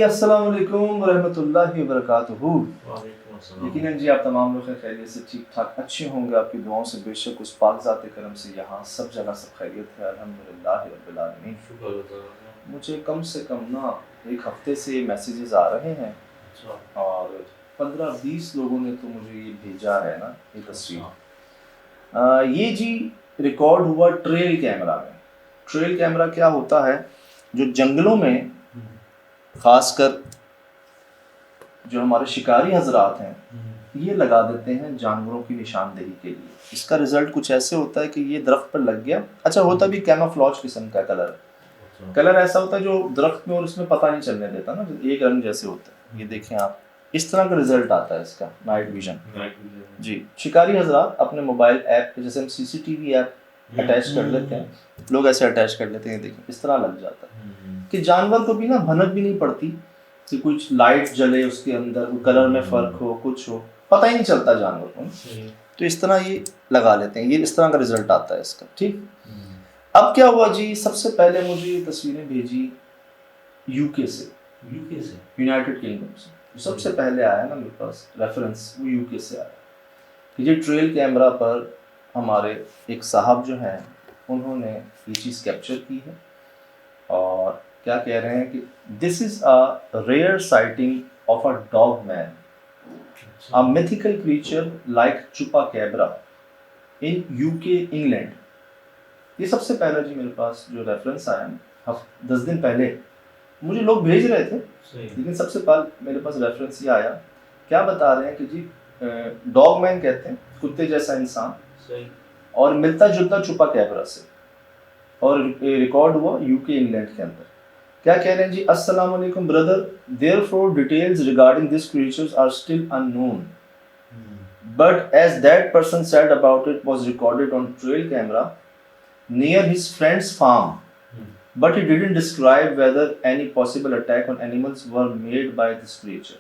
अस्सलाम वालेकुम रहमतुल्लाहि व बरकातुहू। वालेकुम अस्सलाम। यकीनन जी आप तमाम लोग खैरियत से ठीक ठाक अच्छे होंगे, आपकी दुआओं से बेशक उस पाक ज़ात करम से यहाँ सब जगह सब खैरियत है, अल्हम्दुलिल्लाह रब्बिल आलमीन। शुक्र अल्लाह। मुझे कम से कम ना एक हफ्ते से मैसेजेस आ रहे हैं अच्छा। और 15-20 लोगों ने तो मुझे ये भेजा है ना ये तस्वीर। ये जी रिकॉर्ड हुआ ट्रेल कैमरा में। ट्रेल कैमरा क्या होता है, जो जंगलों में खासकर जो हमारे शिकारी हजरात हैं ये लगा देते हैं जानवरों की निशानदेही के लिए। इसका रिजल्ट कुछ ऐसे होता है कि ये दरख्त पर लग गया, अच्छा होता भी कैमोफ्लेज किस्म का कलर ऐसा होता है जो दरख्त में और उसमें पता नहीं चलने देता ना, जो एक रंग जैसे होता है। ये देखें आप, इस तरह का रिजल्ट आता है इसका नाइट विजन। जी, शिकारी हजरात अपने मोबाइल ऐप पे, जैसे हम सीसीटीवी ऐप अटैच कर लेते हैं, लोग ऐसे अटैच कर लेते हैं, देखें इस तरह लग जाता है कि जानवर को भी ना भनक भी नहीं पड़ती कि कुछ लाइट जले उसके अंदर, कलर में फ़र्क हो, कुछ हो, पता ही नहीं चलता जानवर को। तो इस तरह ये लगा लेते हैं, ये इस तरह का रिजल्ट आता है इसका। ठीक, अब क्या हुआ जी, सबसे पहले मुझे ये तस्वीरें भेजी यूके से, यूनाइटेड किंगडम से। सबसे पहले आया ना मेरे पास रेफरेंस, वो यूके से आया कि ये ट्रेल कैमरा पर हमारे एक साहब जो हैं उन्होंने ये चीज़ कैप्चर की है और क्या कह रहे हैं कि this is a rare sighting of a dog man, a mythical creature like chupacabra in UK England. ये सबसे पहले जी मेरे पास जो रेफरेंस आया 10 दिन पहले, मुझे लोग भेज रहे थे लेकिन सबसे पहले मेरे पास रेफरेंस ये आया। क्या बता रहे हैं कि जी डॉग मैन कहते हैं कुत्ते जैसा इंसान, और मिलता जुलता चुपाकैब्रा से, और रिकॉर्ड हुआ यूके इंग्लैंड के अंदर। क्या कह रहे हैं जी, अस्सलाम वालेकुम brother, therefore details regarding this creatures are still unknown, but as that person said about it was recorded on trail camera near his friends farm, but he didn't describe whether any possible attack on animals were made by this creature।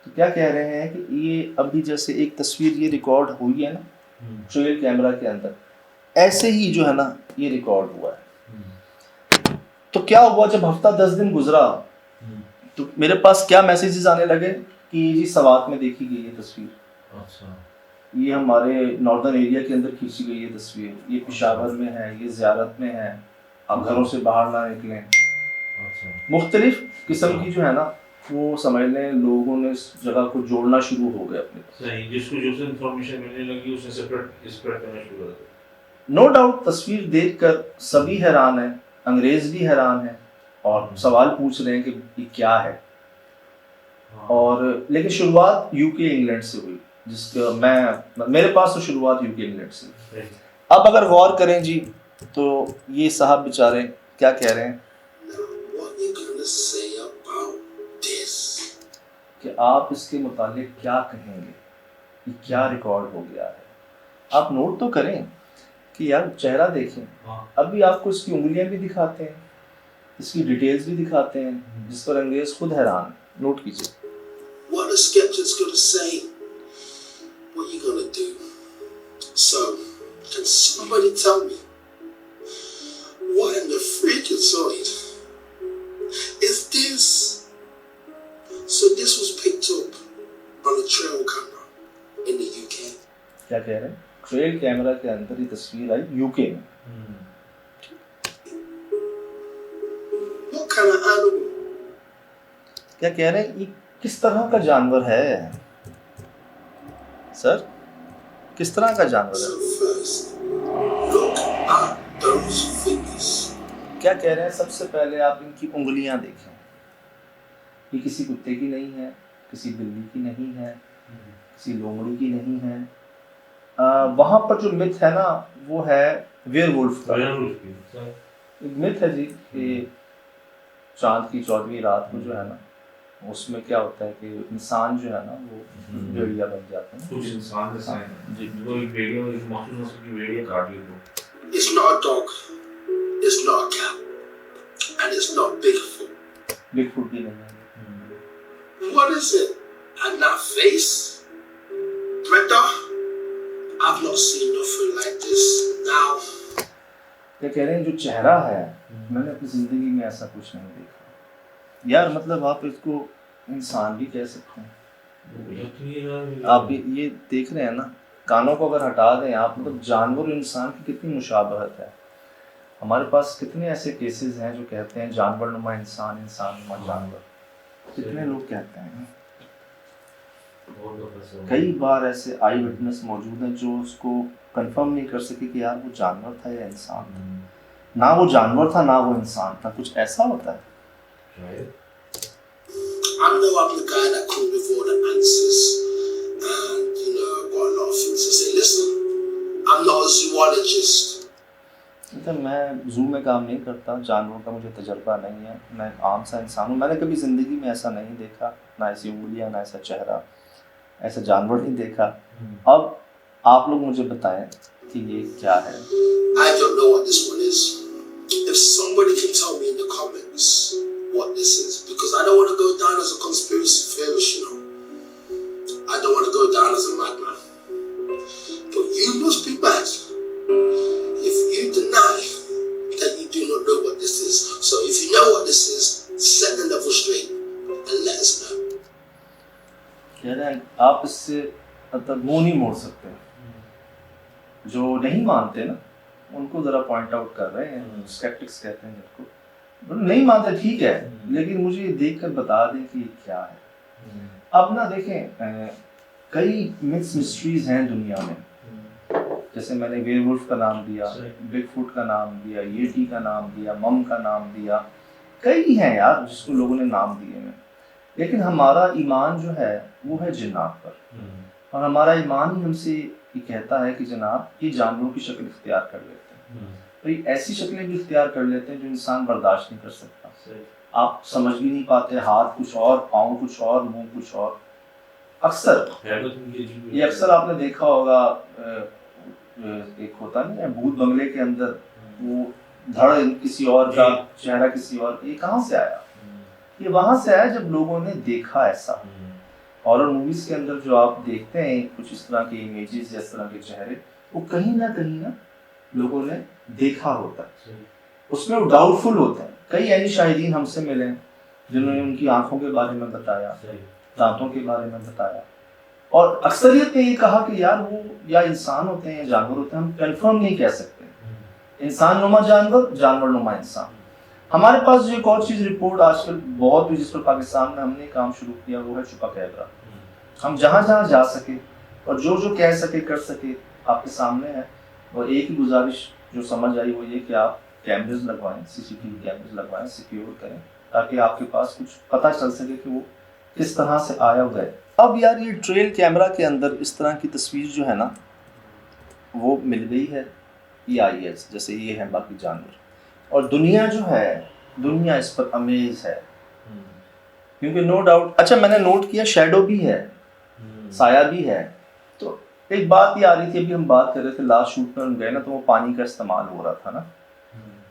तो क्या कह रहे हैं कि ये अभी जैसे एक तस्वीर ये रिकॉर्ड हुई है ना ट्रेल कैमरा के अंदर, ऐसे ही जो है ना ये रिकॉर्ड हुआ है। तो क्या हुआ, जब हफ्ता 10 दिन गुजरा तो मेरे पास क्या मैसेजेस आने लगे कि जी सवात में देखी गई ये तस्वीर। अच्छा, ये हमारे नॉर्दर्न एरिया के अंदर खींची गई ये तस्वीर, ये पेशावर में है, ये ज़ियारत में है, आप घरों से बाहर ना निकलें। अच्छा, मुख्तलिफ किस्म की जो है ना वो समझ लें लोगों ने इस जगह को जोड़ना शुरू हो गए अपने। सही, जिसको जो इन्फॉर्मेशन मिलने लगी उसने स्प्रेड करना शुरू कर दिया। नो डाउट तस्वीर देखकर सभी हैरान हैं, अंग्रेज भी हैरान हैं और सवाल पूछ रहे हैं कि ये क्या है। और लेकिन शुरुआत यूके इंग्लैंड से हुई, जिसका मेरे पास तो शुरुआत यूके इंग्लैंड से। अब अगर गौर करें जी तो ये साहब बेचारे क्या कह रहे हैं कि आप इसके मुतालिक क्या कहेंगे, ये क्या रिकॉर्ड हो गया है। आप नोट तो करें कि यार चेहरा देखें, अभी आपको इसकी उंगलियां भी दिखाते हैं, इसकी डिटेल्स भी दिखाते हैं, जिस पर अंग्रेज खुद हैरान। नोट कीजिए। What are skeptics going to say? What are you going to do? So, can somebody tell me what in the freaking side is this? So this was picked up on a trail camera in the UK. क्या कह रहे हैं, trail camera के अंदर ये तस्वीर आई UK में। What kind of animal? क्या कह रहे हैं, ये किस तरह का जानवर है सर, किस तरह का जानवर है। So first, look at those fingers. क्या कह रहे हैं, सबसे पहले आप इनकी उंगलियां देखें, ये किसी कुत्ते की नहीं है, किसी बिल्ली की नहीं है, किसी लोमड़ी की नहीं है। वहाँ पर जो मिथ है ना वो है वेयरवुल्फ का। एक मिथ है जी कि चांद की 14वीं रात को जो है ना उसमें क्या होता है कि इंसान जो है ना वो भेड़िया बन जाते हैं। कुछ इंसान जैसा है जी, कोई भेड़िया एक मखलूक नस्ल की भेड़िया काट ली तो। It's not a dog. It's not a cat. And it's not Bigfoot. Bigfoot भी नहीं है। What is it? And that face? Brenda? I've not seen nothing like this now. क्या कह रहे हैं, जो चेहरा है मैंने अपनी जिंदगी में ऐसा कुछ नहीं देखा। यार मतलब आप इसको इंसान भी कह सकते हैं। आप ये देख रहे हैं ना, कानों को अगर हटा दें आप, मतलब जानवर और इंसान की कितनी मुशाबहत है। हमारे पास कितने ऐसे केसेस हैं जो कहते हैं जानवर नुमा इंसान, इंसान नुमा जानवर। कितने लोग कहते हैं। कई बार ऐसे आई विटनेस मौजूद हैं जो उसको कंफर्म नहीं कर सके कि यार वो जानवर था या इंसान था। ना वो जानवर था ना वो इंसान था, कुछ ऐसा होता है। I know I'm the guy that comes with all the answers, and I've got a lot of things to say. Listen, I'm not a zoologist. मतलब मैं जू में काम नहीं करता, जानवरों का मुझे तजर्बा नहीं है, मैं एक आम सा इंसान हूँ। मैंने कभी ज़िंदगी में ऐसा नहीं देखा, ना ऐसी उंगलियाँ, ना ऐसा चेहरा, ऐसा जानवर नहीं देखा। अब आप लोग मुझे बताएं कि ये क्या है। I don't know what this one is. If somebody can tell me in the comments what this is, because I don't want to go down as a conspiracy theorist, I don't want to go down as a madman. But you must be mad if you deny that you do not know what this is. So if you know what this is, set the level straight and let us know. कह रहे हैं आप इससे मतलब मुंह नहीं मोड़ सकते। जो नहीं मानते ना उनको ज़रा पॉइंट आउट कर रहे हैं, स्केप्टिक्स कहते हैं जिनको। नहीं मानते ठीक है, लेकिन मुझे ये देख कर बता दें कि क्या है। अब ना देखें, कई मिक्स मिस्ट्रीज हैं दुनिया में। जैसे मैंने वेयरवुल्फ का नाम दिया, बिगफुट का नाम दिया, येटी का नाम दिया, मम का नाम दिया, कई हैं यार जिसको लोगों ने नाम दिए हैं। लेकिन हमारा ईमान जो है वो है जिन्नात पर, और हमारा ईमान ही हमसे ये कहता है कि जनाब ये जानवरों की शक्ल इख्तियार कर लेते हैं। तो ये ऐसी शक्लें भी इख्तियार कर लेते हैं जो इंसान बर्दाश्त नहीं कर सकता। आप समझ भी नहीं पाते, हाथ कुछ और, पाँव कुछ और, मुंह कुछ और। अक्सर ये अक्सर आपने देखा होगा, एक होता नहीं है भूत बंगले के अंदर, वो धड़ किसी और का, चेहरा किसी और, ये कहाँ से आया? ये वहां से आया जब लोगों ने देखा ऐसा। हॉरर मूवीज के अंदर जो आप देखते हैं कुछ इस तरह के इमेजेस या इस तरह के चेहरे, वो कहीं ना लोगों ने देखा होता है, उसमें वो डाउटफुल होता है। कई ऐसे शाहिदीन हमसे मिले जिन्होंने उनकी आंखों के बारे में बताया, दांतों के बारे में बताया, और अक्सरियत ने ये कहा कि यार वो या इंसान होते हैं या जानवर होते हैं, हम कंफर्म नहीं कह सकते। इंसान नुमा जानवर, जानवर नुमा इंसान। हमारे पास जो एक और चीज़ रिपोर्ट आजकल बहुत हुई जिस पर पाकिस्तान में हमने काम शुरू किया, वो है छुपा कैमरा। हम जहाँ जहाँ जा सके और जो जो कह सके कर सके आपके सामने है। और एक ही गुजारिश जो समझ आई वो ये कि आप कैमरेज लगवाएं, CCTV कैमरेज लगवाएं, सिक्योर करें, ताकि आपके पास कुछ पता चल सके कि वो किस तरह से आया हुआ है। अब यार ये ट्रेल कैमरा के अंदर इस तरह की तस्वीर जो है ना वो मिल गई है, ये आई है, जैसे ये है बाकी जानवर। और दुनिया जो है, दुनिया इस पर अमेज है, क्योंकि नो डाउट, अच्छा मैंने नोट किया शैडो भी है, साया भी है। तो एक बात ये आ रही थी, अभी हम बात कर रहे थे लास्ट शूट में हम गए ना, तो वो पानी का इस्तेमाल हो रहा था ना,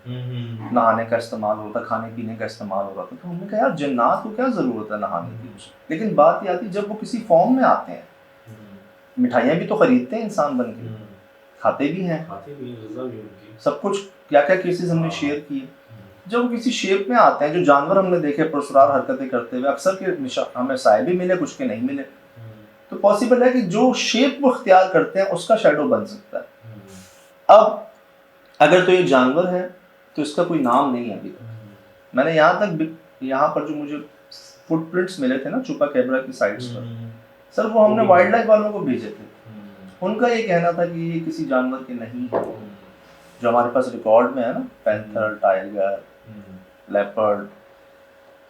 नहाने का इस्तेमाल हो रहा था, खाने पीने का इस्तेमाल हो रहा था। तो हमने कहा यार जन्नात को क्या ज़रूरत है नहाने की। लेकिन बात ये आती जब वो किसी फॉर्म में आते हैं, मिठाइयाँ भी तो खरीदते हैं इंसान बन के, खाते भी हैं, सब कुछ। क्या क्या केसेस हमने शेयर किए, जब वो किसी शेप में आते हैं, जो जानवर हमने देखे पुरस्कार हरकतें करते हुए, अक्सर के हमें साए भी मिले, कुछ के नहीं मिले। तो पॉसिबल है कि जो शेप वो इख्तियार करते हैं उसका शैडो बन सकता है। अब अगर तो ये जानवर है तो इसका कोई नाम नहीं है अभी तक। मैंने यहाँ पर जो मुझे फुटप्रिंट्स मिले थे ना छुपा कैमरा की साइट्स पर, सर वो हमने वाइल्ड लाइफ वालों को भेजे थे। उनका ये कहना था कि ये किसी जानवर के नहीं है जो हमारे पास रिकॉर्ड में है ना, पैंथर, टाइगर, लेपर्ड,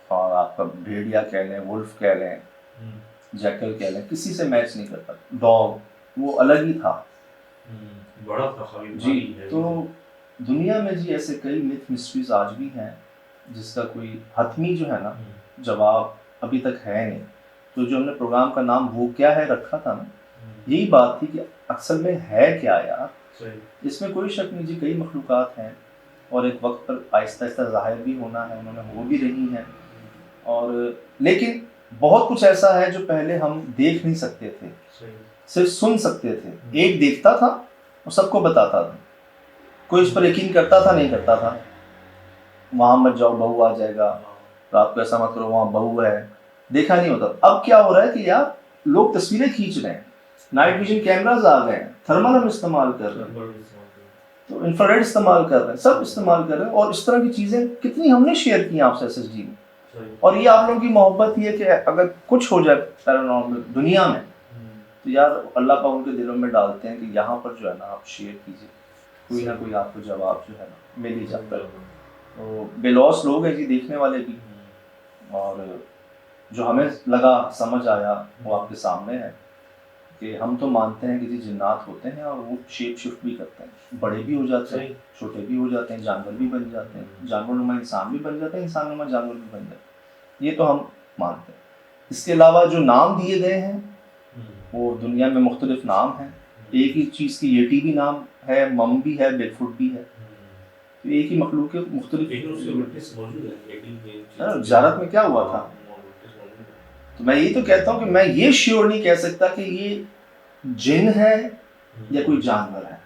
और आपका भेड़िया कह लें, वुल्फ कह लें, जैकल कह लें, किसी से मैच नहीं करता। डॉग वो अलग ही था, बड़ा था जी। तो दुनिया में जी ऐसे कई मिथ मिस्ट्रीज आज भी हैं जिसका कोई हतमी जो है ना जवाब अभी तक है नहीं। तो जो हमने प्रोग्राम का नाम वो क्या है रखा था ना, यही बात थी कि अक्सर में है क्या यार। इसमें कोई शक नहीं जी, कई मखलूक़ात हैं और एक वक्त पर आहिस्ता आहिस्ता ज़ाहिर भी होना है, उन्होंने हो भी रही हैं। और लेकिन बहुत कुछ ऐसा है जो पहले हम देख नहीं सकते थे, सिर्फ सुन सकते थे। एक देखता था और सबको बताता था, कोई उस पर यकीन करता था नहीं करता था। वहाँ मत जाओ बहू आ जाएगा, रात को ऐसा मत करो, वहाँ बहू है, देखा नहीं होता। अब क्या हो रहा है कि यार लोग तस्वीरें खींच रहे हैं, नाइट विजन कैमराज आ गए हैं, थर्मल हम इस्तेमाल कर रहे हैं, तो इंफ्रारेड इस्तेमाल कर रहे हैं, सब इस्तेमाल कर रहे हैं। और इस तरह की चीज़ें कितनी हमने शेयर की आपसे SSG में। और ये आप लोगों की मोहब्बत ही है कि अगर कुछ हो जाए पैरानॉर्मल दुनिया में, तो यार अल्लाह पाक उनके दिलों में डालते हैं कि यहाँ पर जो है ना आप शेयर कीजिए, कोई ना कोई आपको जवाब जो है ना मिल ही जाता है। तो बेलौस लोग हैं जी, देखने वाले भी, और जो हमें लगा समझ आया वो आपके सामने है कि हम तो मानते हैं कि जी जिन्नात होते हैं और वो शेप शिफ्ट भी करते हैं, बड़े भी हो जाते हैं, छोटे भी हो जाते हैं, जानवर भी बन जाते हैं, जानवर नुमा इंसान भी बन जाते हैं, इंसान नुमा जानवर भी बन जाते हैं, ये तो हम मानते हैं। इसके अलावा जो नाम दिए गए हैं वो दुनिया में मुख्तलिफ नाम हैं। एक ही चीज़ की येटी भी नाम है, मम भी है, बिगफुट भी है, तो एक ही मखलूक के मुख्तलिफ। ज़ियारत में क्या हुआ था, तो मैं यही तो कहता हूँ कि मैं ये श्योर नहीं कह सकता कि ये जिन है या कोई जानवर है,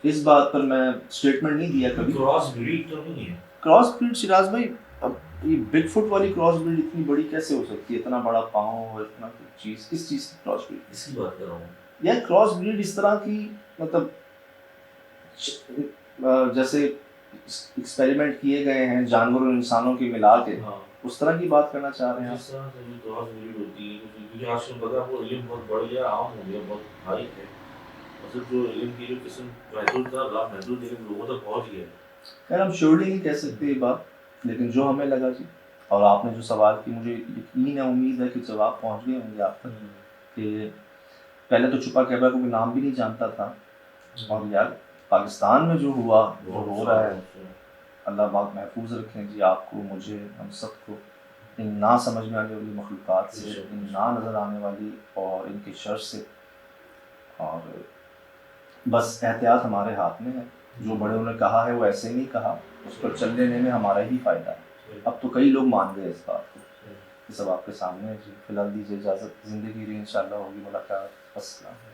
इस बात पर मैं स्टेटमेंट नहीं दिया कभी। क्रॉस ब्रीड तो नहीं है? क्रॉस ब्रीड सिराज भाई, अब ये बिगफुट वाली क्रॉस ब्रीड इतनी बड़ी कैसे हो सकती है, इतना बड़ा पाँव और इतना चीज़, किस चीज़ की क्रॉस ब्रीड? इसकी बात कर रहा हूँ यार क्रॉस ब्रीड इस तरह की, मतलब जैसे एक्सपेरिमेंट किए गए हैं जानवरों और इंसानों के मिला के, उस तरह की बात करना चाह रहे हैं जिस तरह से क्रॉस ब्रीड होती है, क्योंकि आजकल पता है वो इल्म बहुत बढ़ गया, आम हो गया, बहुत हाई है, मतलब जो इल्म की जो किस्म महदूद था, लाभ महदूद इल्म लोगों तक पहुँच गया। खैर हम श्योरली नहीं कह सकते ये बात, लेकिन जो हमें लगा जी, और आपने जो सवाल की, मुझे यकीन है, उम्मीद है कि जवाब पहुंच गए होंगे आप तक। कि पहले तो छुपा कैमरा को भी नाम भी नहीं जानता था, और यार पाकिस्तान में जो हुआ वो हो रहा है, अल्लाह पाक महफूज रखें जी आपको, मुझे, हम सबको इन ना समझ में आने वाली मखलूक़ात से, इन ना नज़र आने वाली और इनके शर से। और बस एहतियात हमारे हाथ में है, जो बड़ों ने कहा है वो ऐसे ही नहीं कहा, उस पर चल लेने में हमारा ही फ़ायदा है। अब तो कई लोग मान गए इस बात को, ये सब आपके सामने है जी। फिलहाल दीजिए इजाज़त, ज़िंदगी रही इंशाअल्लाह होगी मुलाकात। अस्सलाम।